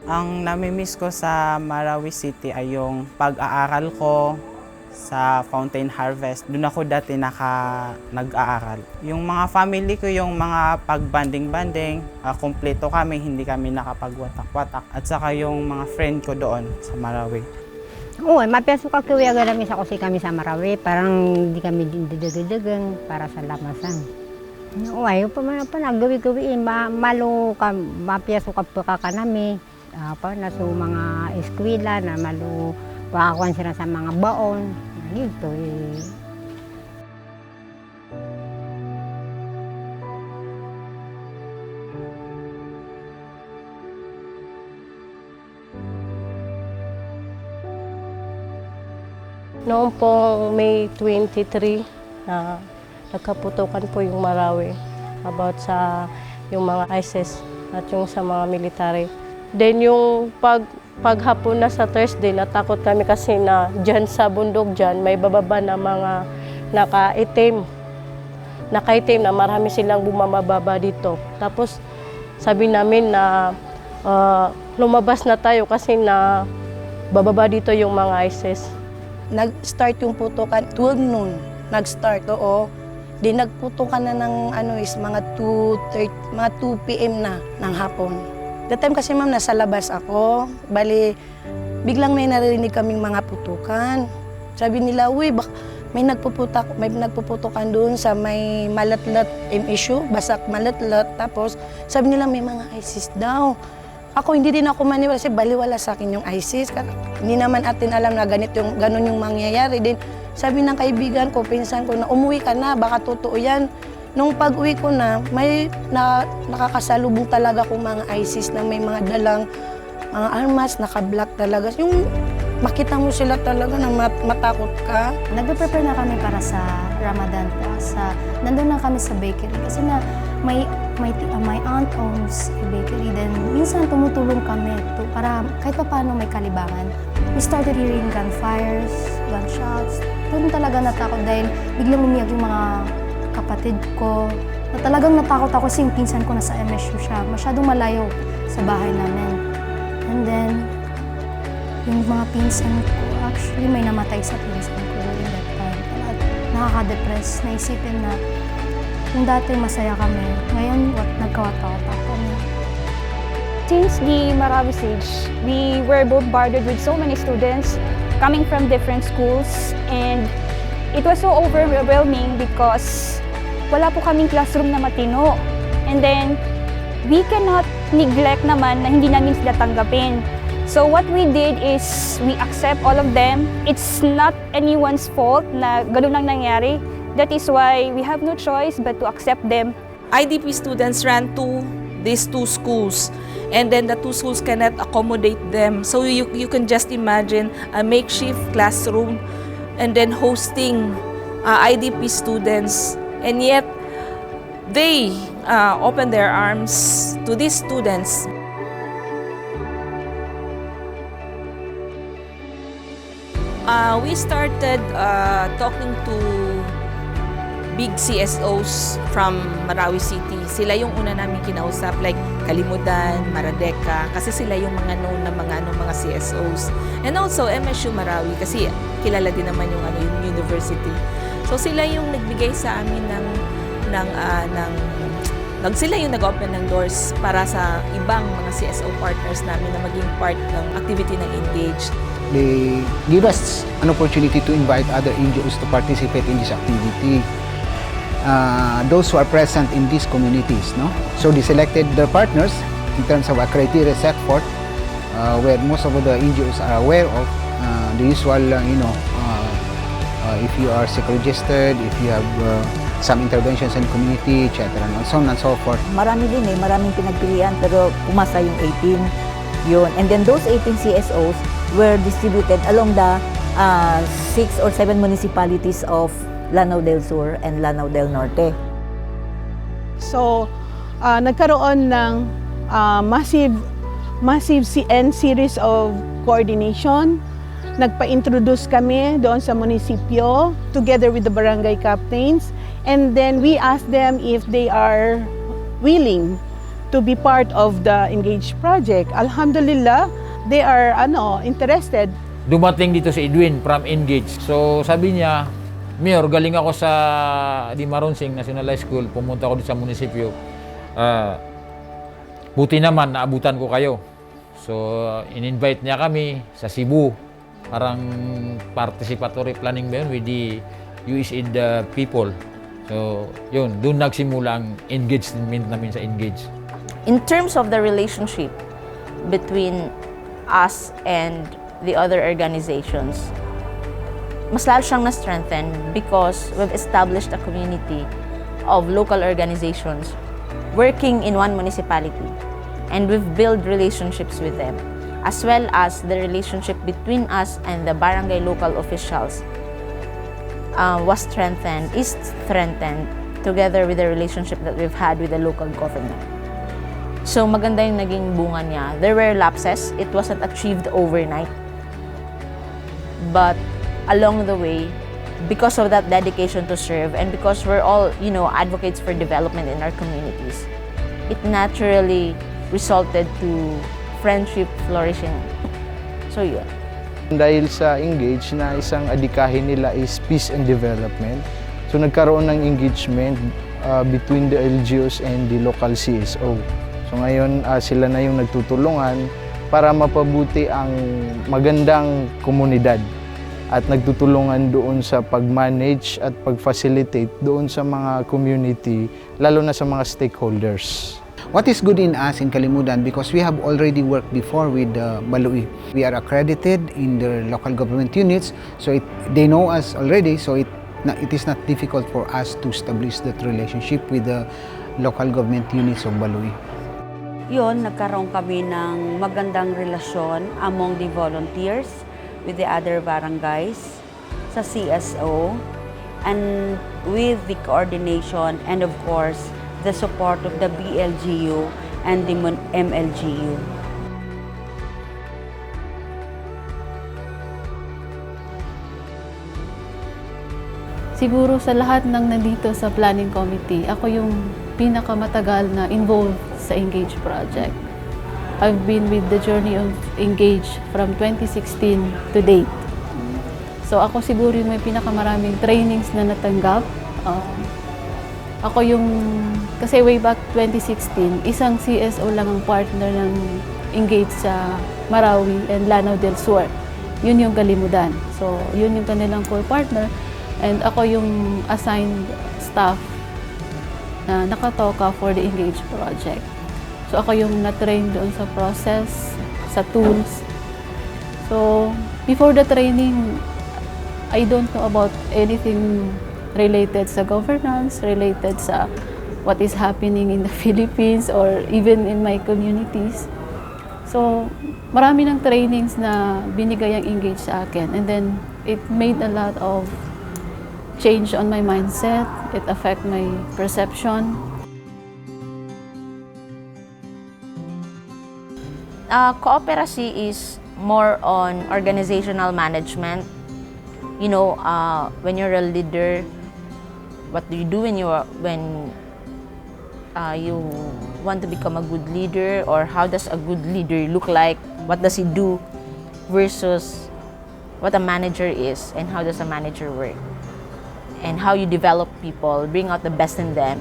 Ang nami-miss ko sa Marawi City ay yung pag-aaral ko sa Fountain Harvest. Doon ako dati nag-aaral. Yung mga family ko, yung mga pag-banding-banding, kumpleto kami, hindi kami nakapagwatak-watak. At saka yung mga friend ko doon sa Marawi. Oo, mapiaso ka kuya galamin sa kasi kami sa Marawi. Parang hindi kami didagang para sa lamasan. Oo, ayaw pa nagawi-gawi. Malo ka, mapiaso ka pa ka nami. Na so mga eskwela na malo wakakuan sila sa mga baon. Dito eh. Noong pong May 23 na nagkaputukan po yung Marawi about sa yung mga ISIS at yung sa mga military. Then yung paghapon na sa Thursday, natakot kami kasi na dyan sa bundok dyan, may bababa na mga nakaitim na marami silang bumababa dito. Tapos sabi namin na lumabas na tayo kasi na bababa dito yung mga ISIS. Nag-start yung putukan, 12 noon, nag-start, oo. Di nagputukan na ng mga 2 p.m. na ng hapon. That time kasi ma'am, nasa labas ako. Bali, biglang may narinig kaming mga putukan. Sabi nila, uy, may nagpuputukan doon sa may malatlat MSU, Basak Malatlat. Tapos sabi nila may mga ISIS daw. Ako, hindi din ako maniwala kasi baliwala sa akin yung ISIS. Hindi naman atin alam na ganun yung mangyayari. Din sabi ng kaibigan ko, pinsan ko na umuwi ka na, baka totoo yan. Nung pag-uwi ko na, may nakakasalubong talaga kung mga ISIS na may mga dalang mga armas, naka-black talaga. Yung makita mo sila talaga na matakot ka. Nagpe-prepare na kami para sa Ramadan po. Nandun na kami sa bakery kasi na my aunt owns a bakery. Then minsan tumutulong kami para kahit pa paano may kalibangan. We started hearing gunfires, gunshots. Doon talaga natakot dahil biglang umiyak yung mga kapatid ko. Na talagang natakot ako kasi yung pinsan ko nasa MSU siya. Masyadong malayo sa bahay namin. And then, yung mga pinsan ko, actually may namatay sa pinsan ko in that time. At nakaka-depress. Naisipin na kung dati masaya kami, ngayon nagkawatak-watak kami. Since the Marawi siege, we were bombarded with so many students coming from different schools, and it was so overwhelming because wala po kaming classroom na matino. And then, we cannot neglect naman na hindi namin sila tanggapin. So what we did is we accept all of them. It's not anyone's fault na ganun lang nangyari. That is why we have no choice but to accept them. IDP students ran to these 2 schools, and then the 2 schools cannot accommodate them. So you can just imagine a makeshift classroom and then hosting IDP students, and yet they open their arms to these students. We started talking to big CSOs from Marawi City. Sila yung una namin kinausap, like Kalimudan, Maradeka, kasi sila yung mga known na mga CSOs. And also MSU Marawi, kasi kilala din naman yung university. So sila yung nagbigay sa amin sila yung nag-open ng doors para sa ibang mga CSO partners namin na maging part ng activity ng Engage. They give us an opportunity to invite other NGOs to participate in this activity. Those who are present in these communities, no? So they selected their partners in terms of a criteria set forth, where most of the NGOs are aware of the usual, if you are SEC registered, if you have some interventions in community, etc. and so on and so forth. Marami din maraming pinagpilian pero pumasa yung 18. Yun. And then those 18 CSOs were distributed along the 6 or 7 municipalities of Lanao del Sur and Lanao del Norte. So, nagkaroon ng massive series of coordination. Nagpa-introduce kami doon sa munisipyo together with the barangay captains, and then we asked them if they are willing to be part of the Engage project. Alhamdulillah, they are interested. Dumating dito si Edwin from Engage. So sabi niya, Mayor, galing ako sa Dimaronsing National High School, pumunta ako dito sa munisipyo. Buti naman, naabutan ko kayo. So, in-invite niya kami sa Cebu. Parang participatory planning ba yun with the USAID people. So, yun, doon nagsimula ang engagement namin sa Engage. In terms of the relationship between us and the other organizations, mas lalo siyang na-strengthen because we've established a community of local organizations working in one municipality, and we've built relationships with them, as well as the relationship between us and the barangay local officials is strengthened together with the relationship that we've had with the local government. So maganda yung naging bunga niya. There were lapses. It wasn't achieved overnight. But along the way, because of that dedication to serve and because we're all, advocates for development in our communities, it naturally resulted to friendship flourishing. So yun. Dahil sa Engage na isang adikahin nila is peace and development, so nagkaroon ng engagement between the LGUs and the local CSO. So ngayon sila na yung nagtutulungan para mapabuti ang magandang komunidad at nagtutulungan doon sa pag-manage at pag-facilitate doon sa mga community, lalo na sa mga stakeholders. What is good in us in Kalimudan, because we have already worked before with Balui. We are accredited in the local government units, so they know us already, so it is not difficult for us to establish that relationship with the local government units of Balui. Yun, nagkaroon kami ng magandang relasyon among the volunteers with the other barangays sa CSO, and with the coordination and of course the support of the BLGU and the MLGU. Siguro sa lahat ng nandito sa planning committee, ako yung pinakamatagal na involved sa Engage project. I've been with the journey of Engage from 2016 to date. So ako siguro yung may pinakamaraming trainings na natanggap. Ako yung, kasi way back 2016, isang CSO lang ang partner ng Engage sa Marawi and Lanao del Sur. Yun yung Kalimudan. So yun yung kanilang core partner. And ako yung assigned staff na nakatoka for the Engage project. So ako yung na-train doon sa process, sa tools. So before the training, I don't know about anything related sa governance, related sa what is happening in the Philippines or even in my communities. So marami ng trainings na binigay ang Engage sa akin, and then it made a lot of change on my mindset. It affect my perception. Cooperacy is more on organizational management. When you're a leader, what do you do when you want to become a good leader, or how does a good leader look like? What does he do versus what a manager is, and how does a manager work? And how you develop people, bring out the best in them.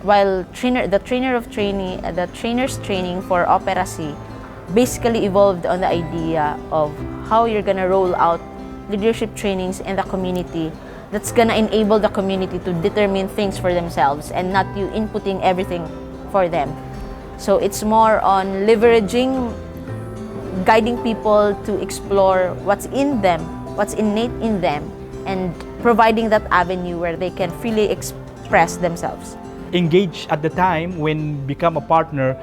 While the trainer's training for Operacy basically evolved on the idea of how you're gonna roll out leadership trainings in the community that's gonna enable the community to determine things for themselves and not you inputting everything for them. So it's more on leveraging, guiding people to explore what's in them, what's innate in them, and providing that avenue where they can freely express themselves. Engage at the time when become a partner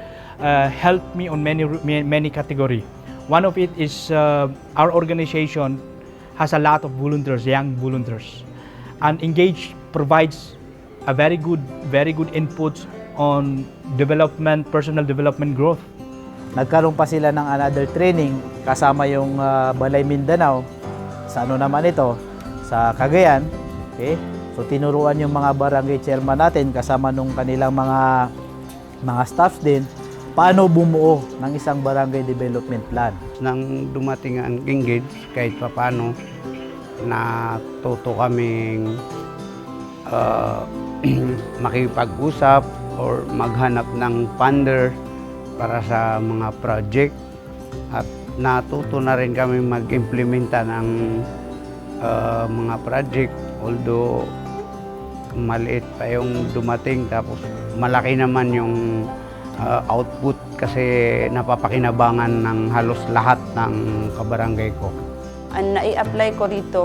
helped me on many category. One of it is our organization has a lot of volunteers, young volunteers, and Engage provides a very good input on development, personal development growth. Nagkaroon pa sila ng another training kasama yung Balay Mindanao sa naman ito, sa Cagayan. Okay? So tinuruan yung mga barangay chairman natin kasama nung kanilang mga staffs din paano bumuo ng isang barangay development plan. Nang dumating ang engage, kahit paano, natuto kaming makipag-usap or maghanap ng funder para sa mga project. At natuto na rin kami mag-implementa ng mga project, although maliit pa yung dumating, tapos malaki naman yung output kasi napapakinabangan ng halos lahat ng kabarangay ko. Ang nai-apply ko rito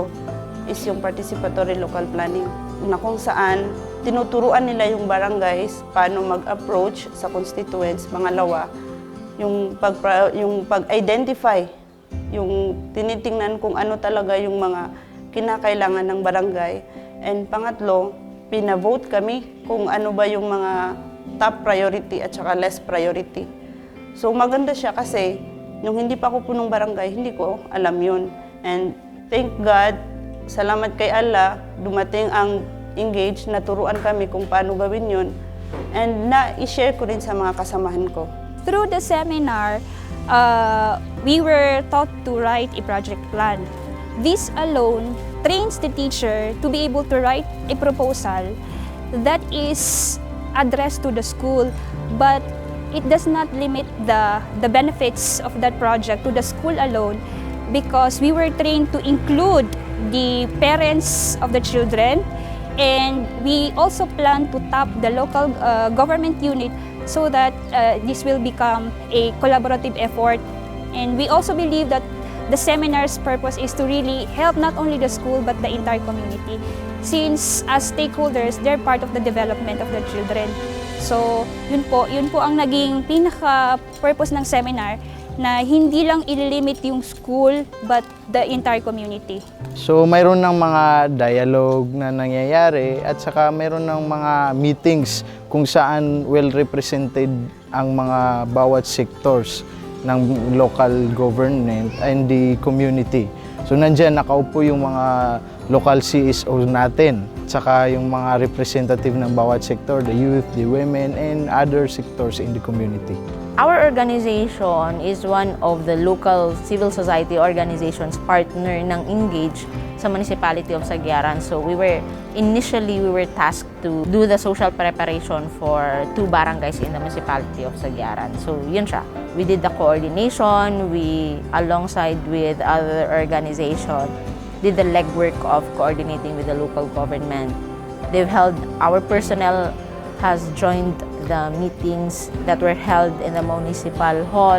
is yung participatory local planning, na kung saan tinuturuan nila yung barangays paano mag-approach sa constituents. Pangalawa, yung pag-identify, yung tinitingnan kung ano talaga yung mga kinakailangan ng barangay. And pangatlo, pinavote kami kung ano ba yung mga top priority at saka less priority. So maganda siya kasi nung hindi pa ako punong barangay, hindi ko alam yun. And thank God, salamat kay Allah, dumating ang engage, naturuan kami kung paano gawin yun. And na-share ko rin sa mga kasamahan ko. Through the seminar, we were taught to write a project plan. This alone trains the teacher to be able to write a proposal that is addressed to the school, but it does not limit the benefits of that project to the school alone, because we were trained to include the parents of the children, and we also plan to tap the local government unit so that this will become a collaborative effort. And we also believe that the seminar's purpose is to really help not only the school but the entire community, since as stakeholders, they're part of the development of the children. So yun po ang naging pinaka-purpose ng seminar, na hindi lang ililimit yung school but the entire community. So mayroon ng mga dialogue na nangyayari at saka mayroon ng mga meetings kung saan well represented ang mga bawat sectors ng local government and the community. So nandiyan nakaupo yung mga local CSOs natin, saka yung mga representative ng bawat sector, the youth, the women, and other sectors in the community. Our organization is one of the local civil society organizations partner ng Engage sa Municipality of Sagaran. So initially we were tasked to do the social preparation for 2 barangays in the Municipality of Sagaran. So yun siya. We did the coordination, we alongside with other organizations did the legwork of coordinating with the local government. Our personnel has joined the meetings that were held in the municipal hall,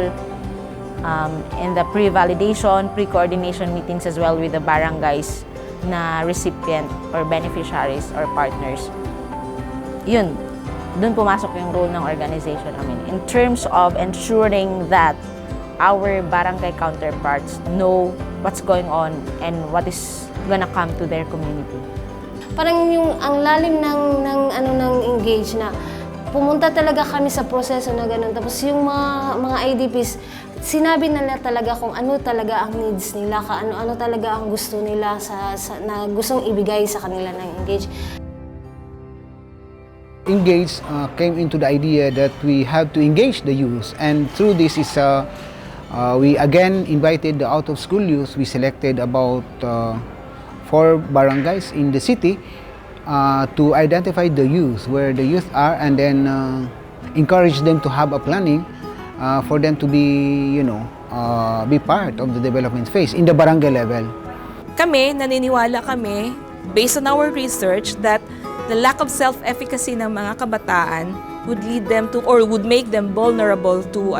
in the pre-validation, pre-coordination meetings as well with the barangays na recipient or beneficiaries or partners. Yun, dun pumasok yung role ng organization namin in terms of ensuring that our barangay counterparts know what's going on and what is gonna come to their community. Parang yung ang lalim ng Engage na pumunta talaga kami sa proseso na ganun. Tapos yung mga IDPs, sinabi nila talaga kung ano talaga ang needs nila, ano talaga ang gusto nila na gustong ibigay sa kanila ng Engage. Engage came into the idea that we have to engage the youth, and through this we again invited the out-of-school youth. We selected about 4 barangays in the city to identify the youth, where the youth are, and then encourage them to have a planning for them to be, be part of the development phase in the barangay level. Naniniwala kami, based on our research, that the lack of self-efficacy ng mga kabataan would lead them to, or would make them vulnerable to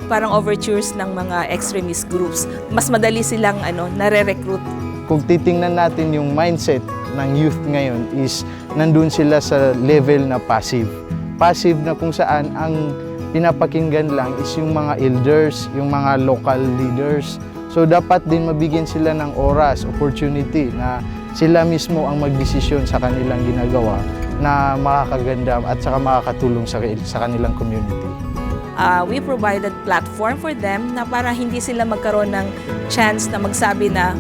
parang overtures ng mga extremist groups. Mas madali silang nare-recruit. Kung titingnan natin yung mindset ng youth ngayon is nandun sila sa level na passive. Passive na kung saan ang pinapakinggan lang is yung mga elders, yung mga local leaders. So dapat din mabigyan sila ng oras, opportunity na sila mismo ang magdesisyon sa kanilang ginagawa na makakaganda at saka makakatulong sa kanilang community. We provided platform for them na para hindi sila magkaroon ng chance na magsabi na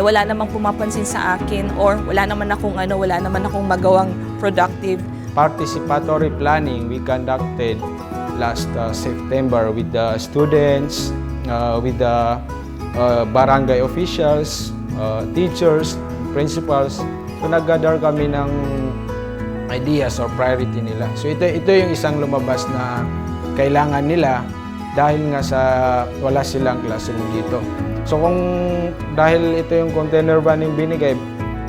wala namang pumapansin sa akin or wala naman akong magawang productive. Participatory planning we conducted last September with the students, with the barangay officials, teachers, principals. So nag-gather kami ng ideas or priority nila. So ito yung isang lumabas na kailangan nila dahil nga sa wala silang classroom dito. So kung dahil ito yung container van yung binigay,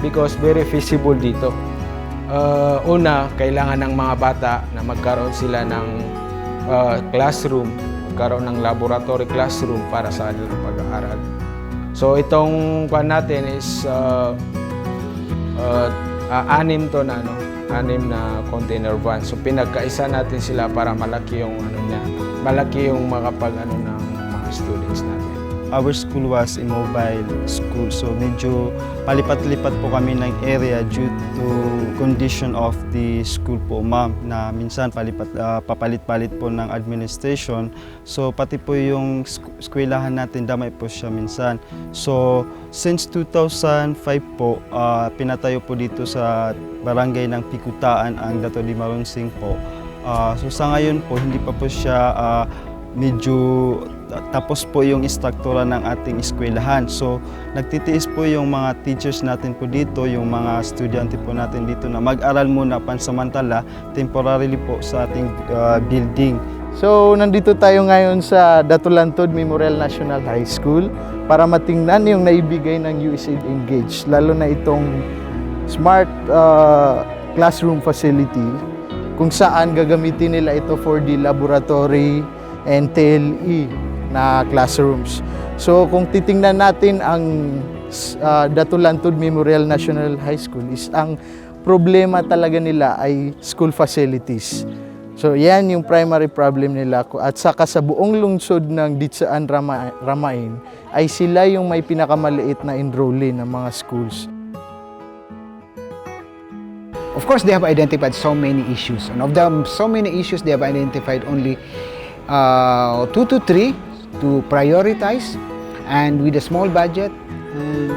because very feasible dito. Una, kailangan ng mga bata na magkaroon sila ng classroom, magkaroon ng laboratory classroom para sa kanilang pag-aaral. So itong pan natin is 6 na container van. So pinagkaisa natin sila para malaki yung makapag ng mga students natin. Our school was a mobile school, so medyo palipat-lipat po kami ng area due to condition of the school po, ma'am, na minsan papalit-palit po ng administration. So pati po yung eskwelahan natin, damay po siya minsan. So since 2005 po, pinatayo po dito sa barangay ng Pikutaan ang Dato Di Marunsing po. So sa ngayon po, hindi pa po siya medyo tapos po yung instruktura ng ating eskwelahan. So nagtitiis po yung mga teachers natin po dito, yung mga estudyante po natin dito na mag-aral muna pansamantala, temporarily po sa ating building. So nandito tayo ngayon sa Datulantod Memorial National High School para matingnan yung naibigay ng USAID Engage, lalo na itong smart classroom facility kung saan gagamitin nila ito for the laboratory and TLE na classrooms. So kung titingnan natin ang Datulantod Memorial National High School, is ang problema talaga nila ay school facilities. So yan yung primary problem nila, at saka sa buong lungsod ng Ditsaan Ramain ay sila yung may pinakamaliit na enrollee ng mga schools. Of course, they have identified so many issues, and of them so many issues, they have identified only 2 to 3 to prioritize, and with a small budget, and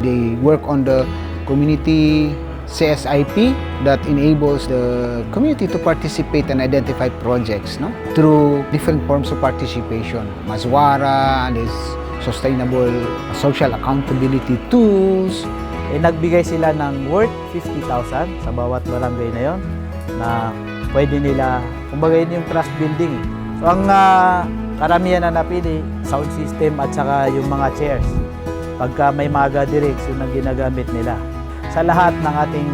they work on the community CSIP that enables the community to participate and identify projects, no, through different forms of participation. Maswara, and is sustainable social accountability tools. Nagbigay sila ng worth 50,000 sa bawat barangay na yon na pwede nila, kumbaga yun yung trust building. So ang karamihan na napili, sound system at saka yung mga chairs. Pagka may mga gatherings, yun ang ginagamit nila. Sa lahat ng ating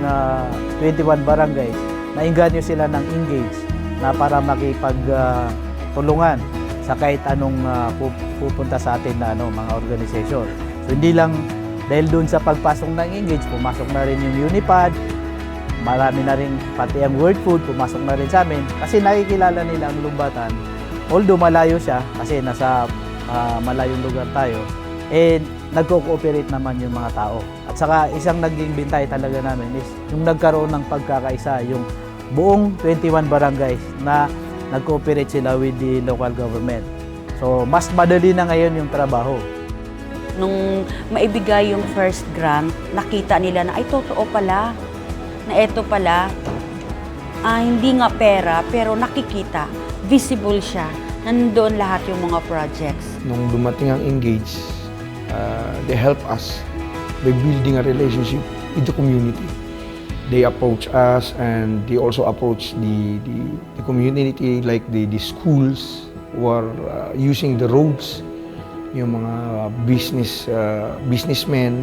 21 barangays, nainganyo sila ng engage na para makipagtulungan sa kahit anong pupunta sa atin na mga organization. So hindi lang dahil doon sa pagpasok ng engage, pumasok na rin yung Unipad, marami na rin pati ang World Food, pumasok na rin sa amin kasi nakikilala nila ang Lumbatan. Although malayo siya kasi nasa malayong lugar tayo, nagko-cooperate naman yung mga tao. At saka isang naging bintay talaga namin is yung nagkaroon ng pagkakaisa, yung buong 21 barangays na nag-cooperate sila with the local government. So mas madali na ngayon yung trabaho. Nung maibigay yung first grant, nakita nila na ay totoo pala, na eto pala, hindi nga pera, pero nakikita, visible siya, nandoon lahat yung mga projects. Nung dumating ang Engage, they help us by building a relationship with the community. They approach us and they also approach the community, like the schools who are using the roads, yung mga businessmen,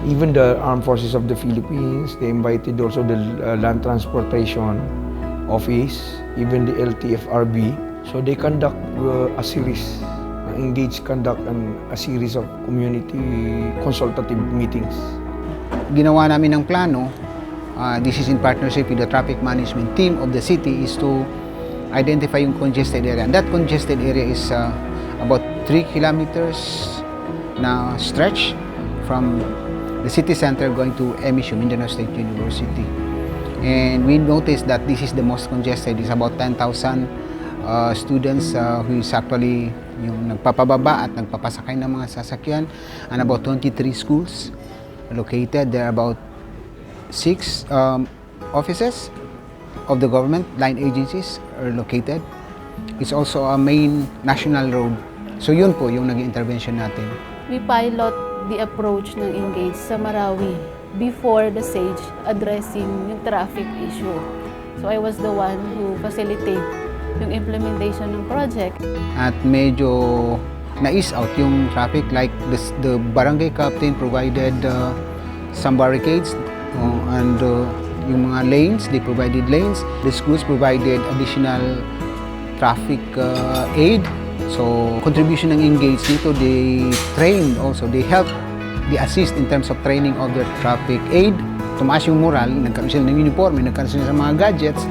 even the Armed Forces of the Philippines. They invited also the Land Transportation Office, even the LTFRB. So they conduct a series, Engage conduct a series of community consultative meetings. Ginawa namin ng plano, this is in partnership with the traffic management team of the city, is to identify yung congested area. And that congested area is about 3 kilometers na stretch from the city center going to MSU, Mindanao State University. And we noticed that this is the most congested. It's about 10,000 students who is actually yung nagpapababa at nagpapasakay ng mga sasakyan, and about 23 schools located. There are about 6 offices of the government, line agencies are located. It's also a main national road. So yun po yung naging intervention natin. We pilot the approach ng Engage sa Marawi before the SAGE addressing yung traffic issue. So I was the one who facilitate yung implementation ng project. At medyo na-ease out yung traffic, like the barangay captain provided some barricades and yung mga lanes, they provided lanes. The schools provided additional traffic aid. So contribution ng Engage dito, they trained also, they help, they assist in terms of training of the traffic aid. Tumaas yung moral, nagkaroon sila ng uniform, nagkaroon sila ng mga gadgets.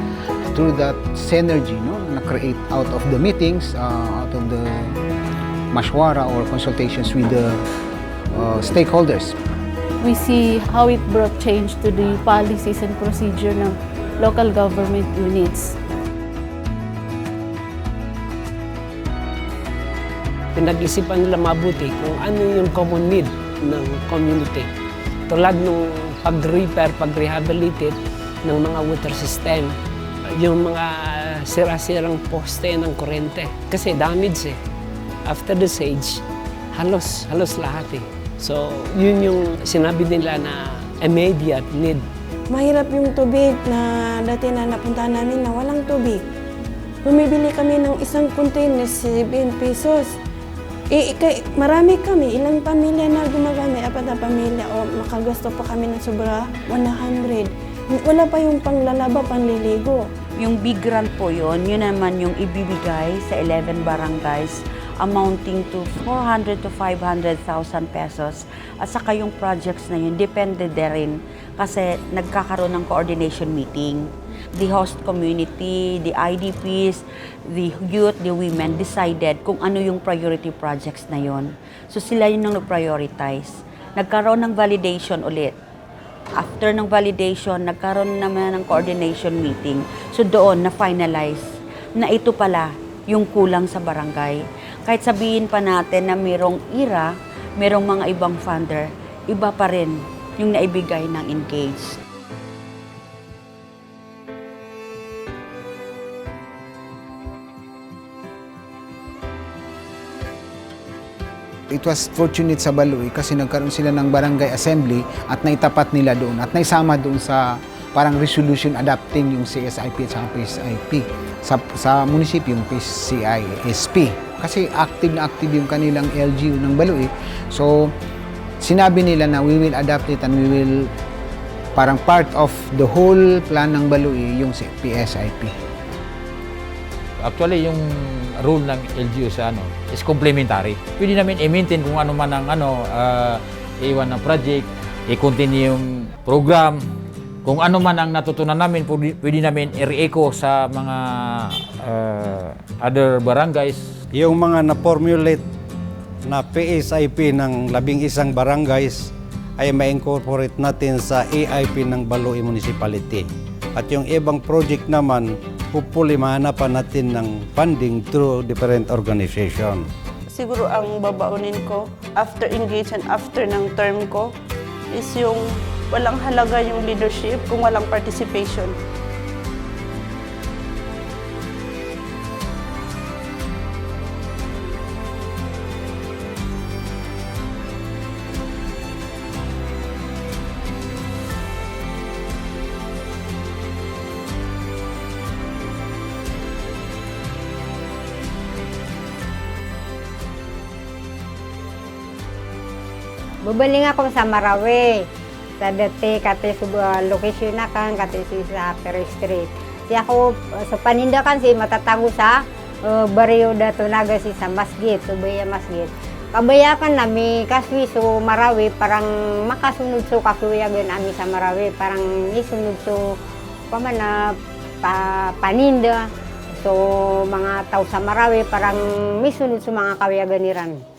Through that synergy, no, na-create out of the meetings, out of the mashwara or consultations with the stakeholders. We see how it brought change to the policies and procedure ng local government units. Pinag-isipan nila mabuti kung ano yung common need ng community. Tulad ng pag-repair, pag-rehabilitate ng mga water system, yung mga sira-sirang poste ng kuryente. Kasi damage eh. After the SAGE, halos lahat eh. So, yun yung sinabi nila na immediate need. Mahirap yung tubig na dati na napuntahan namin na walang tubig. Bumibili kami ng isang container, 7 pesos. Marami kami, ilang pamilya na gumagamit, 4 na pamilya, o makagasto pa kami ng sobra, 100. Wala pa yung panglalaba, panliligo. Yung big grant po yun naman yung ibibigay sa 11 barangays amounting to 400 to 500,000 pesos. At saka yung projects na yun, depende rin kasi nagkakaroon ng coordination meeting. The host community, the IDPs, the youth, the women decided kung ano yung priority projects na yun. So sila yun ang nag-prioritize. Nagkaroon ng validation ulit. After ng validation, nagkaroon naman ng coordination meeting. So doon na-finalize na ito pala yung kulang sa barangay. Kahit sabihin pa natin na mayroong IRA, mayroong mga ibang funder, iba pa rin yung naibigay ng Engage. It was fortunate sa Baloi kasi nagkaroon sila ng barangay assembly at naitapat nila doon at naisama doon sa parang resolution adapting yung CSIP at saka PSIP sa munisipyo yung PCISP. Kasi active na active yung kanilang LGU ng Baloi. So sinabi nila na we will adapt it and we will parang part of the whole plan ng Baloi yung PSIP. Actually, yung role ng LGU sa is complementary. Pwede namin i-maintain kung ano man ang iwan ng project, i-continue yung program. Kung ano man ang natutunan namin, pwede namin i-re-echo sa mga other barangays. Yung mga na-formulate na PSIP ng 11 barangays ay ma-incorporate natin sa AIP ng Baloi Municipality. At yung ibang project naman, hopefully mahanapan natin ng funding through different organization. Siguro ang babaunin ko after Engage and after ng term ko is yung walang halaga yung leadership kung walang participation. Bubaling ako sa Marawi. Sa dati, kati sa location na kan, kati sa Perry Street. Siya ako sa panindakan si matatago sa barrio dato naga si sa masjid, Subaya Masjid. Kabayakan nami kaswi so Marawi parang makasunod so kakuyagan ami sa Marawi parang isunod so pamana paninda so mga tao sa Marawi parang misunod so mga kawayaganiran.